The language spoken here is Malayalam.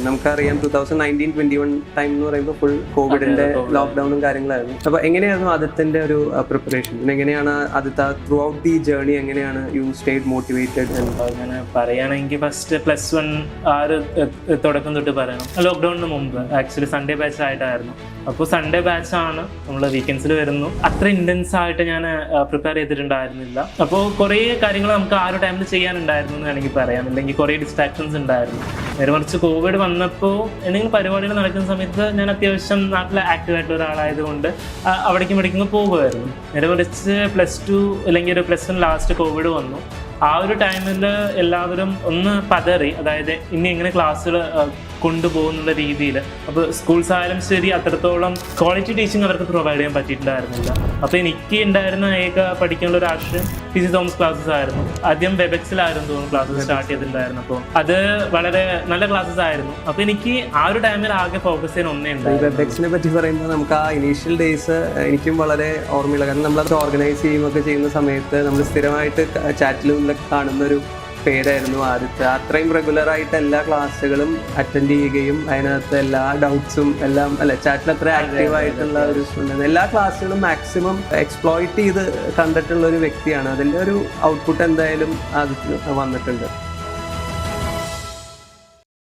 നമുക്കറിയാം 2019-21 ടൈം എന്ന് പറയുമ്പോൾ ഫുൾ കോവിഡിന്റെ ലോക്ക്ഡൌണും കാര്യങ്ങളായിരുന്നു. അപ്പൊ എങ്ങനെയായിരുന്നു ആദിത്യന്റെ ഒരു പ്രിപ്പറേഷൻ? എങ്ങനെയാണ് Aditya through out the journey എങ്ങനെയാണ് യു സ്റ്റേഡ് മോട്ടിവേറ്റഡ്? അങ്ങനെ പറയുകയാണെങ്കിൽ ഫസ്റ്റ് +1 തുടക്കം തൊട്ട് പറയണം. ലോക്ക്ഡൌണിന് മുമ്പ് ആക്ച്വലി സൺഡേ ബാച്ച് ആയിട്ടായിരുന്നു. അപ്പോൾ സൺഡേ ബാച്ചാണ്, നമ്മൾ വീക്കെൻഡ്സിൽ വരുന്നു. അത്ര ഇൻറ്റൻസ് ആയിട്ട് ഞാൻ പ്രിപ്പയർ ചെയ്തിട്ടുണ്ടായിരുന്നില്ല. അപ്പോൾ കുറേ കാര്യങ്ങൾ നമുക്ക് ആ ഒരു ടൈമിൽ ചെയ്യാനുണ്ടായിരുന്നു എന്ന് വേണമെങ്കിൽ പറയാം. അല്ലെങ്കിൽ കുറേ ഡിസ്ട്രാക്ഷൻസ് ഉണ്ടായിരുന്നു. നേരെ മറിച്ച് കോവിഡ് വന്നപ്പോൾ എന്തെങ്കിലും പരിപാടികൾ നടക്കുന്ന സമയത്ത് ഞാൻ അത്യാവശ്യം നാട്ടിൽ ആക്റ്റീവായിട്ടുള്ള ഒരാളായതുകൊണ്ട് അവിടേക്കും ഇവിടേക്കും പോകുമായിരുന്നു. നേരെ മറിച്ച് +2 അല്ലെങ്കിൽ ഒരു +1 ലാസ്റ്റ് കോവിഡ് വന്നു. ആ ഒരു ടൈമിൽ എല്ലാവരും ഒന്ന് പതറി, അതായത് ഇനി എങ്ങനെ ക്ലാസ്സുകൾ കൊണ്ടുപോകുന്നുള്ള രീതിയിൽ. അപ്പോൾ സ്കൂൾസ് ആയാലും ശരി, അത്രത്തോളം ക്വാളിറ്റി ടീച്ചിങ് അവർക്ക് പ്രൊവൈഡ് ചെയ്യാൻ പറ്റിയിട്ടുണ്ടായിരുന്നില്ല. അപ്പോൾ എനിക്ക് ഉണ്ടായിരുന്ന പഠിക്കാനുള്ള ഒരു ആശയം PC തോമസ് ക്ലാസ്സസ് ആയിരുന്നു. ആദ്യം വെബെക്സിലായിരുന്നു തോന്നുന്നു ക്ലാസ്സസ് സ്റ്റാർട്ട് ചെയ്തിട്ടുണ്ടായിരുന്നു. അപ്പോൾ അത് വളരെ നല്ല ക്ലാസ്സസ് ആയിരുന്നു. അപ്പോൾ എനിക്ക് ആ ഒരു ടൈമിൽ ആകെ ഫോക്കസ് ചെയ്യാൻ ഒന്നേ ഉണ്ടായിരുന്നു. വെബെക്സിനെ പറ്റി പറയുമ്പോൾ നമുക്ക് ആ ഇനീഷ്യൽ ഡേയ്സ് എനിക്കും വളരെ ഓർമ്മയില്ല. കാരണം നമ്മളത് ഓർഗനൈസ് ചെയ്യുകയൊക്കെ ചെയ്യുന്ന സമയത്ത് നമ്മൾ സ്ഥിരമായിട്ട് ചാറ്റിലും കാണുന്ന ഒരു പേരായിരുന്നു ആദിത്യ. അത്രയും റെഗുലറായിട്ട് എല്ലാ ക്ലാസ്സുകളും അറ്റൻഡ് ചെയ്യുകയും അതിനകത്ത് എല്ലാ ഡൗട്ട്സും എല്ലാം ചാറ്റിൽ അത്ര ആക്റ്റീവായിട്ടുള്ള ഒരു സ്റ്റുഡൻ്റ്. എല്ലാ ക്ലാസ്സുകളും മാക്സിമം എക്സ്പ്ലോയിറ്റ് ചെയ്ത് കണ്ടിട്ടുള്ള ഒരു വ്യക്തിയാണ്. അതിൻ്റെ ഒരു ഔട്ട്പുട്ട് എന്തായാലും ആദിത്യ വന്നിട്ടുണ്ട്.